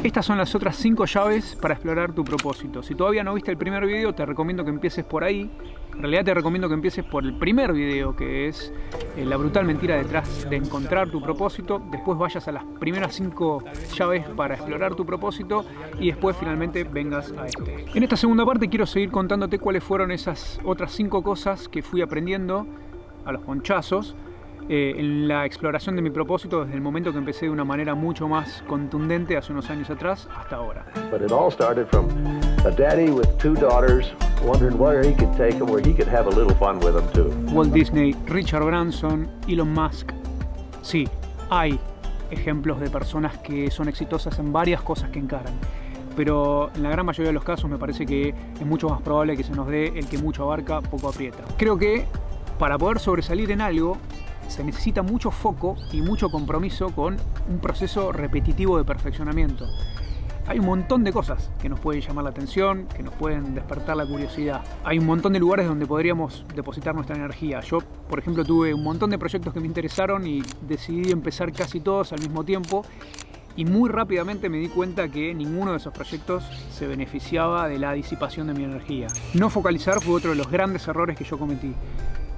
Estas son las otras 5 llaves para explorar tu propósito. Si todavía no viste el primer video, te recomiendo que empieces por ahí. En realidad te recomiendo que empieces por el primer video, que es la brutal mentira detrás de encontrar tu propósito. Después vayas a las primeras 5 llaves para explorar tu propósito y después finalmente vengas a este. En esta segunda parte quiero seguir contándote cuáles fueron esas otras 5 cosas que fui aprendiendo a los ponchazos en la exploración de mi propósito desde el momento que empecé de una manera mucho más contundente hace unos años atrás hasta ahora. But it all started from a daddy with 2 daughters wondering where he could take them, where he could have a little fun with them too. Walt Disney, Richard Branson, Elon Musk. Sí, hay ejemplos de personas que son exitosas en varias cosas que encaran. Pero en la gran mayoría de los casos me parece que es mucho más probable que se nos dé el que mucho abarca, poco aprieta. Creo que para poder sobresalir en algo se necesita mucho foco y mucho compromiso con un proceso repetitivo de perfeccionamiento. Hay un montón de cosas que nos pueden llamar la atención, que nos pueden despertar la curiosidad. Hay un montón de lugares donde podríamos depositar nuestra energía. Yo, por ejemplo, tuve un montón de proyectos que me interesaron y decidí empezar casi todos al mismo tiempo. Y muy rápidamente me di cuenta que ninguno de esos proyectos se beneficiaba de la disipación de mi energía. No focalizar fue otro de los grandes errores que yo cometí.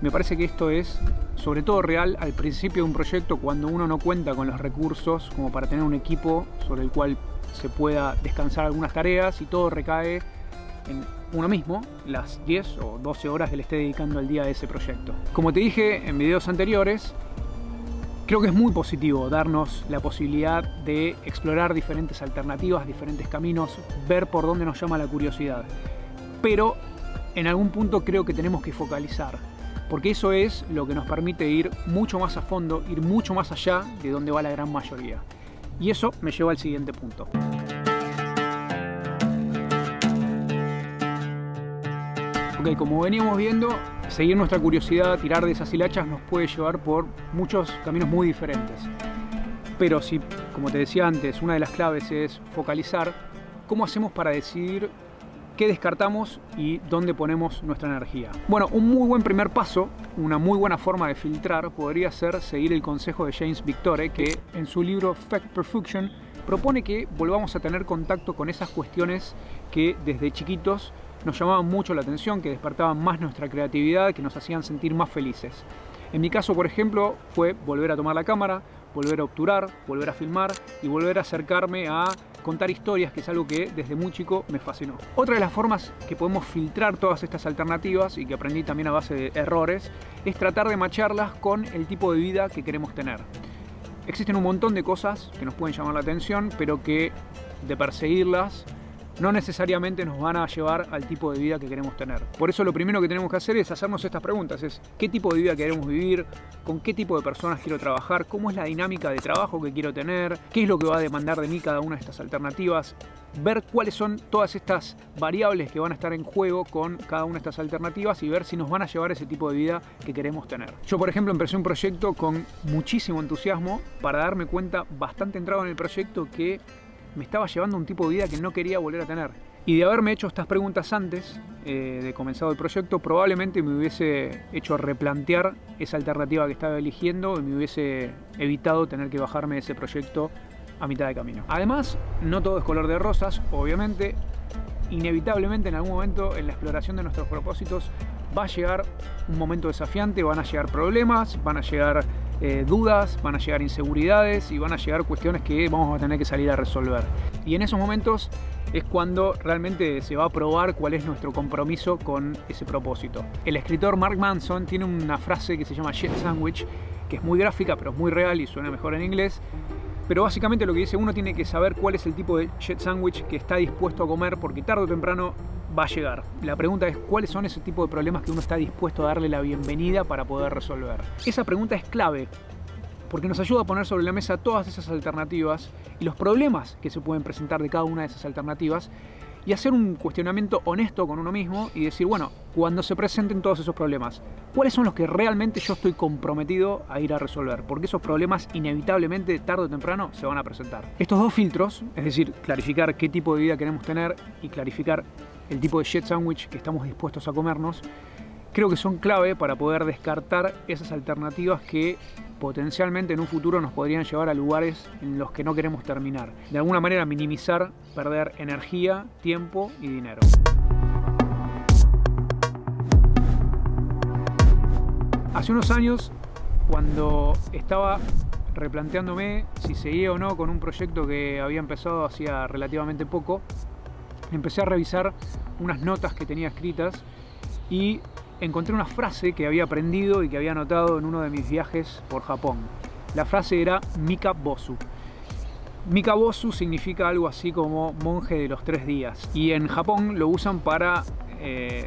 Me parece que esto es sobre todo real al principio de un proyecto, cuando uno no cuenta con los recursos como para tener un equipo sobre el cual se pueda descansar algunas tareas y todo recae en uno mismo, las 10 o 12 horas que le esté dedicando al día a ese proyecto. Como te dije en videos anteriores, creo que es muy positivo darnos la posibilidad de explorar diferentes alternativas, diferentes caminos, ver por dónde nos llama la curiosidad. Pero en algún punto creo que tenemos que focalizar, porque eso es lo que nos permite ir mucho más a fondo, ir mucho más allá de donde va la gran mayoría. Y eso me lleva al siguiente punto. Ok, como veníamos viendo, seguir nuestra curiosidad, tirar de esas hilachas nos puede llevar por muchos caminos muy diferentes. Pero si, como te decía antes, una de las claves es focalizar, ¿cómo hacemos para decidir qué descartamos y dónde ponemos nuestra energía? Bueno, un muy buen primer paso, una muy buena forma de filtrar podría ser seguir el consejo de James Victore, que en su libro Fact Perfection propone que volvamos a tener contacto con esas cuestiones que desde chiquitos nos llamaban mucho la atención, que despertaban más nuestra creatividad, que nos hacían sentir más felices. En mi caso, por ejemplo, fue volver a tomar la cámara, volver a obturar, volver a filmar y volver a acercarme a contar historias, que es algo que desde muy chico me fascinó. Otra de las formas que podemos filtrar todas estas alternativas, y que aprendí también a base de errores, es tratar de macharlas con el tipo de vida que queremos tener. Existen un montón de cosas que nos pueden llamar la atención, pero que de perseguirlas no necesariamente nos van a llevar al tipo de vida que queremos tener. Por eso lo primero que tenemos que hacer es hacernos estas preguntas. ¿Qué tipo de vida queremos vivir? ¿Con qué tipo de personas quiero trabajar? ¿Cómo es la dinámica de trabajo que quiero tener? ¿Qué es lo que va a demandar de mí cada una de estas alternativas? Ver cuáles son todas estas variables que van a estar en juego con cada una de estas alternativas y ver si nos van a llevar a ese tipo de vida que queremos tener. Yo, por ejemplo, empecé un proyecto con muchísimo entusiasmo para darme cuenta bastante entrado en el proyecto que me estaba llevando a un tipo de vida que no quería volver a tener. Y de haberme hecho estas preguntas antes de comenzado el proyecto, probablemente me hubiese hecho replantear esa alternativa que estaba eligiendo y me hubiese evitado tener que bajarme de ese proyecto a mitad de camino. Además, no todo es color de rosas, obviamente. Inevitablemente en algún momento en la exploración de nuestros propósitos va a llegar un momento desafiante, van a llegar problemas, van a llegar dudas, van a llegar inseguridades y van a llegar cuestiones que vamos a tener que salir a resolver. Y en esos momentos es cuando realmente se va a probar cuál es nuestro compromiso con ese propósito. El escritor Mark Manson tiene una frase que se llama shit sandwich, que es muy gráfica pero es muy real y suena mejor en inglés. Pero básicamente lo que dice, uno tiene que saber cuál es el tipo de shit sandwich que está dispuesto a comer, porque tarde o temprano va a llegar. La pregunta es cuáles son ese tipo de problemas que uno está dispuesto a darle la bienvenida para poder resolver. Esa pregunta es clave porque nos ayuda a poner sobre la mesa todas esas alternativas y los problemas que se pueden presentar de cada una de esas alternativas y hacer un cuestionamiento honesto con uno mismo y decir, bueno, cuando se presenten todos esos problemas, ¿cuáles son los que realmente yo estoy comprometido a ir a resolver? Porque esos problemas inevitablemente, tarde o temprano, se van a presentar. Estos dos filtros, es decir, clarificar qué tipo de vida queremos tener y clarificar el tipo de shit sandwich que estamos dispuestos a comernos, creo que son clave para poder descartar esas alternativas que potencialmente en un futuro nos podrían llevar a lugares en los que no queremos terminar. De alguna manera minimizar, perder energía, tiempo y dinero. Hace unos años, cuando estaba replanteándome si seguía o no con un proyecto que había empezado hacía relativamente poco, empecé a revisar unas notas que tenía escritas y encontré una frase que había aprendido y que había anotado en uno de mis viajes por Japón. La frase era Mika Bosu. Mika Bosu significa algo así como monje de los 3 días, y en Japón lo usan para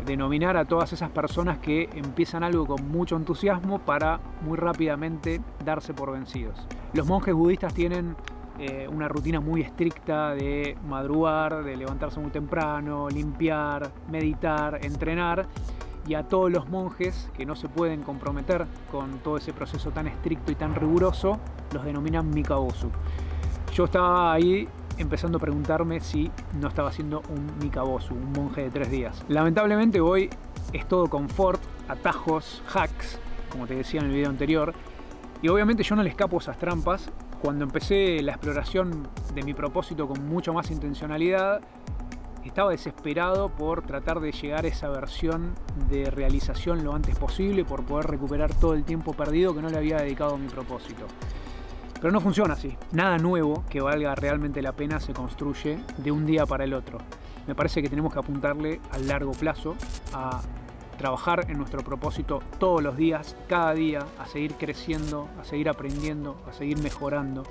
denominar a todas esas personas que empiezan algo con mucho entusiasmo para muy rápidamente darse por vencidos. Los monjes budistas tienen una rutina muy estricta de madrugar, de levantarse muy temprano, limpiar, meditar, entrenar, y a todos los monjes que no se pueden comprometer con todo ese proceso tan estricto y tan riguroso los denominan Mika Bosu. Yo estaba ahí empezando a preguntarme si no estaba siendo un Mika Bosu, un monje de 3 días. Lamentablemente hoy es todo confort, atajos, hacks, como te decía en el video anterior, y obviamente yo no le escapo a esas trampas. Cuando empecé la exploración de mi propósito con mucha más intencionalidad, estaba desesperado por tratar de llegar a esa versión de realización lo antes posible, por poder recuperar todo el tiempo perdido que no le había dedicado a mi propósito. Pero no funciona así. Nada nuevo que valga realmente la pena se construye de un día para el otro. Me parece que tenemos que apuntarle a largo plazo, a trabajar en nuestro propósito todos los días, cada día, a seguir creciendo, a seguir aprendiendo, a seguir mejorando.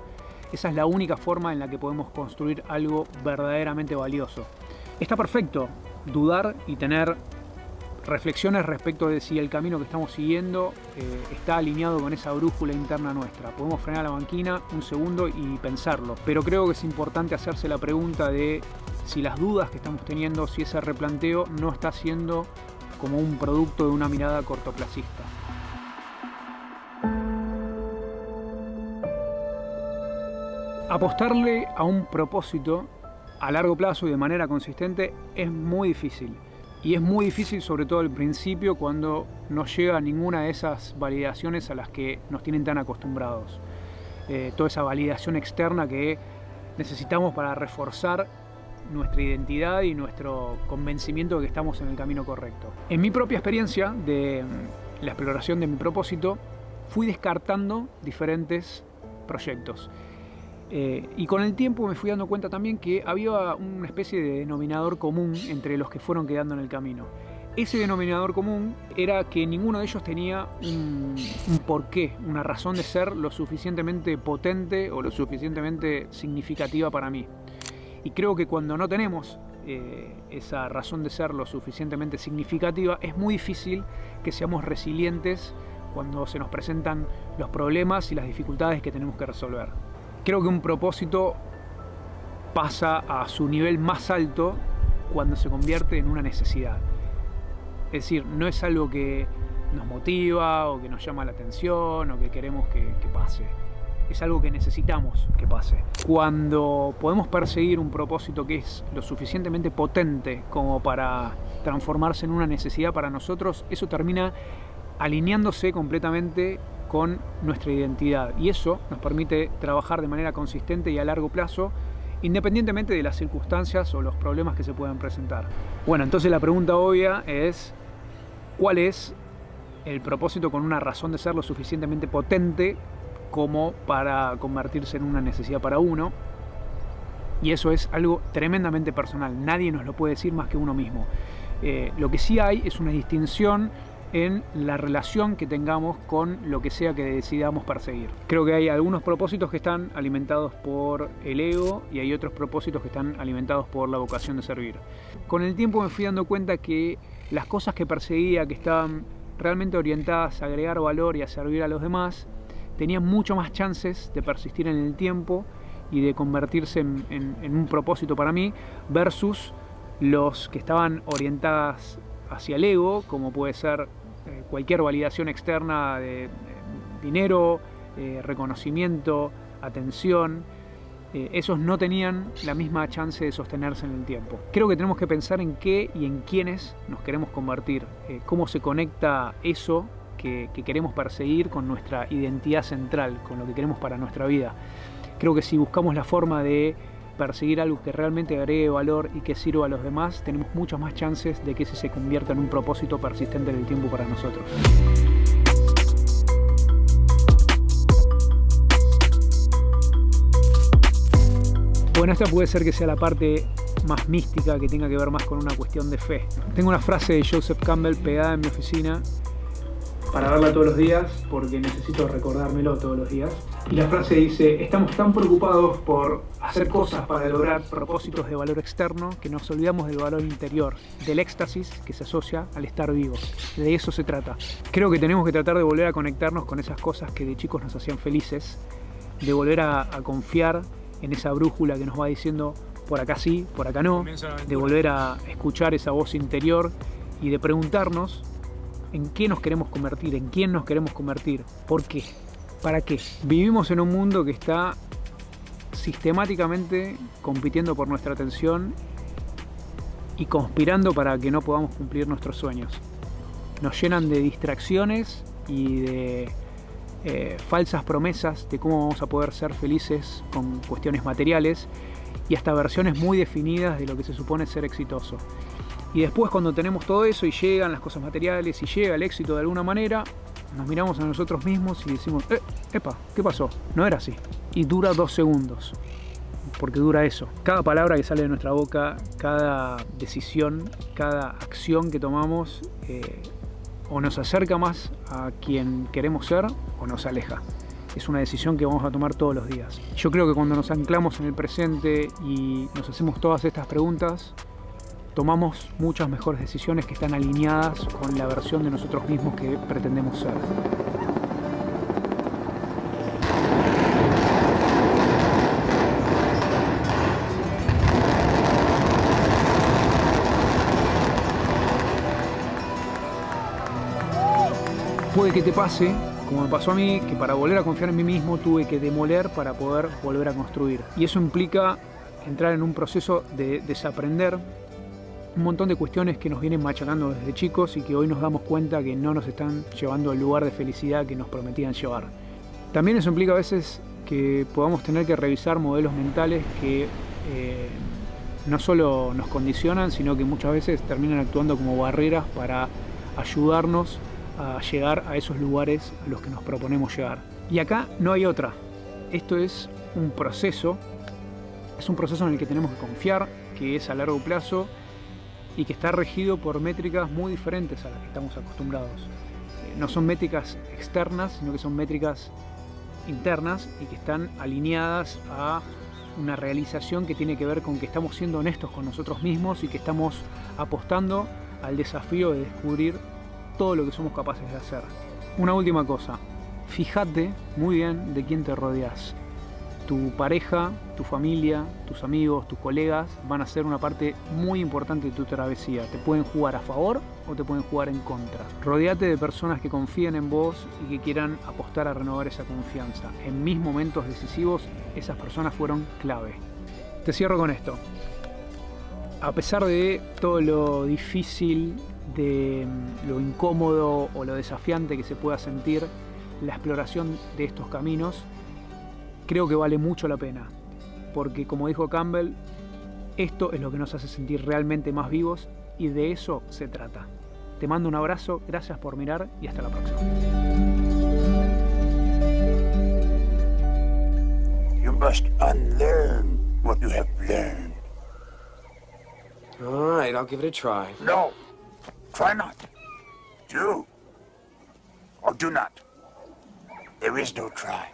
Esa es la única forma en la que podemos construir algo verdaderamente valioso. Está perfecto dudar y tener reflexiones respecto de si el camino que estamos siguiendo está alineado con esa brújula interna nuestra. Podemos frenar la banquina un segundo y pensarlo, pero creo que es importante hacerse la pregunta de si las dudas que estamos teniendo, si ese replanteo no está siendo como un producto de una mirada cortoplacista. Apostarle a un propósito a largo plazo y de manera consistente es muy difícil. Y es muy difícil sobre todo al principio, cuando no llega ninguna de esas validaciones a las que nos tienen tan acostumbrados. Toda esa validación externa que necesitamos para reforzar nuestra identidad y nuestro convencimiento de que estamos en el camino correcto. En mi propia experiencia de la exploración de mi propósito, fui descartando diferentes proyectos. Y con el tiempo me fui dando cuenta también que había una especie de denominador común entre los que fueron quedando en el camino. Ese denominador común era que ninguno de ellos tenía un porqué, una razón de ser lo suficientemente potente o lo suficientemente significativa para mí. Y creo que cuando no tenemos esa razón de ser lo suficientemente significativa, es muy difícil que seamos resilientes cuando se nos presentan los problemas y las dificultades que tenemos que resolver. Creo que un propósito pasa a su nivel más alto cuando se convierte en una necesidad. Es decir, no es algo que nos motiva o que nos llama la atención o que queremos que pase. Es algo que necesitamos que pase. Cuando podemos perseguir un propósito que es lo suficientemente potente como para transformarse en una necesidad para nosotros, eso termina alineándose completamente con nuestra identidad, y eso nos permite trabajar de manera consistente y a largo plazo, independientemente de las circunstancias o los problemas que se puedan presentar. Bueno, entonces la pregunta obvia es: ¿cuál es el propósito con una razón de ser lo suficientemente potente como para convertirse en una necesidad para uno? Y eso es algo tremendamente personal, nadie nos lo puede decir más que uno mismo. Lo que sí hay es una distinción en la relación que tengamos con lo que sea que decidamos perseguir. Creo que hay algunos propósitos que están alimentados por el ego y hay otros propósitos que están alimentados por la vocación de servir. Con el tiempo me fui dando cuenta que las cosas que perseguía, que estaban realmente orientadas a agregar valor y a servir a los demás, tenían mucho más chances de persistir en el tiempo y de convertirse en un propósito para mí, versus los que estaban orientadas hacia el ego, como puede ser cualquier validación externa de dinero, reconocimiento, atención, esos no tenían la misma chance de sostenerse en el tiempo. Creo que tenemos que pensar en qué y en quiénes nos queremos convertir, cómo se conecta eso que queremos perseguir con nuestra identidad central, con lo que queremos para nuestra vida. Creo que si buscamos la forma de perseguir algo que realmente agregue valor y que sirva a los demás, tenemos muchas más chances de que ese se convierta en un propósito persistente en el tiempo para nosotros. Bueno, esta puede ser que sea la parte más mística, que tenga que ver más con una cuestión de fe. Tengo una frase de Joseph Campbell pegada en mi oficina para verla todos los días, porque necesito recordármelo todos los días. Y la frase dice: estamos tan preocupados por hacer cosas para lograr propósitos de valor externo que nos olvidamos del valor interior, del éxtasis que se asocia al estar vivos. De eso se trata. Creo que tenemos que tratar de volver a conectarnos con esas cosas que de chicos nos hacían felices, de volver a confiar en esa brújula que nos va diciendo por acá sí, por acá no, de volver a escuchar esa voz interior y de preguntarnos en qué nos queremos convertir, en quién nos queremos convertir, por qué, para qué. Vivimos en un mundo que está sistemáticamente compitiendo por nuestra atención y conspirando para que no podamos cumplir nuestros sueños. Nos llenan de distracciones y de falsas promesas de cómo vamos a poder ser felices con cuestiones materiales y hasta versiones muy definidas de lo que se supone ser exitoso. Y después, cuando tenemos todo eso y llegan las cosas materiales y llega el éxito de alguna manera, nos miramos a nosotros mismos y decimos: epa, ¿qué pasó? No era así. Y dura 2 segundos, porque dura eso. Cada palabra que sale de nuestra boca, cada decisión, cada acción que tomamos, o nos acerca más a quien queremos ser o nos aleja. Es una decisión que vamos a tomar todos los días. Yo creo que cuando nos anclamos en el presente y nos hacemos todas estas preguntas, tomamos muchas mejores decisiones que están alineadas con la versión de nosotros mismos que pretendemos ser. Puede que te pase, como me pasó a mí, que para volver a confiar en mí mismo tuve que demoler para poder volver a construir. Y eso implica entrar en un proceso de desaprender un montón de cuestiones que nos vienen machacando desde chicos y que hoy nos damos cuenta que no nos están llevando al lugar de felicidad que nos prometían llevar. También eso implica a veces que podamos tener que revisar modelos mentales que no solo nos condicionan, sino que muchas veces terminan actuando como barreras para ayudarnos a llegar a esos lugares a los que nos proponemos llegar. Y acá no hay otra. Esto es un proceso en el que tenemos que confiar, que es a largo plazo y que está regido por métricas muy diferentes a las que estamos acostumbrados. No son métricas externas, sino que son métricas internas y que están alineadas a una realización que tiene que ver con que estamos siendo honestos con nosotros mismos y que estamos apostando al desafío de descubrir todo lo que somos capaces de hacer. Una última cosa, fíjate muy bien de quién te rodeas. Tu pareja, tu familia, tus amigos, tus colegas van a ser una parte muy importante de tu travesía. Te pueden jugar a favor o te pueden jugar en contra. Rodéate de personas que confíen en vos y que quieran apostar a renovar esa confianza. En mis momentos decisivos, esas personas fueron clave. Te cierro con esto. A pesar de todo lo difícil, de lo incómodo o lo desafiante que se pueda sentir la exploración de estos caminos, creo que vale mucho la pena, porque como dijo Campbell, esto es lo que nos hace sentir realmente más vivos y de eso se trata. Te mando un abrazo, gracias por mirar y hasta la próxima. You must unlearn what you have learned. All right, I'll give it a try. No, try not. Do or do not. There is no try.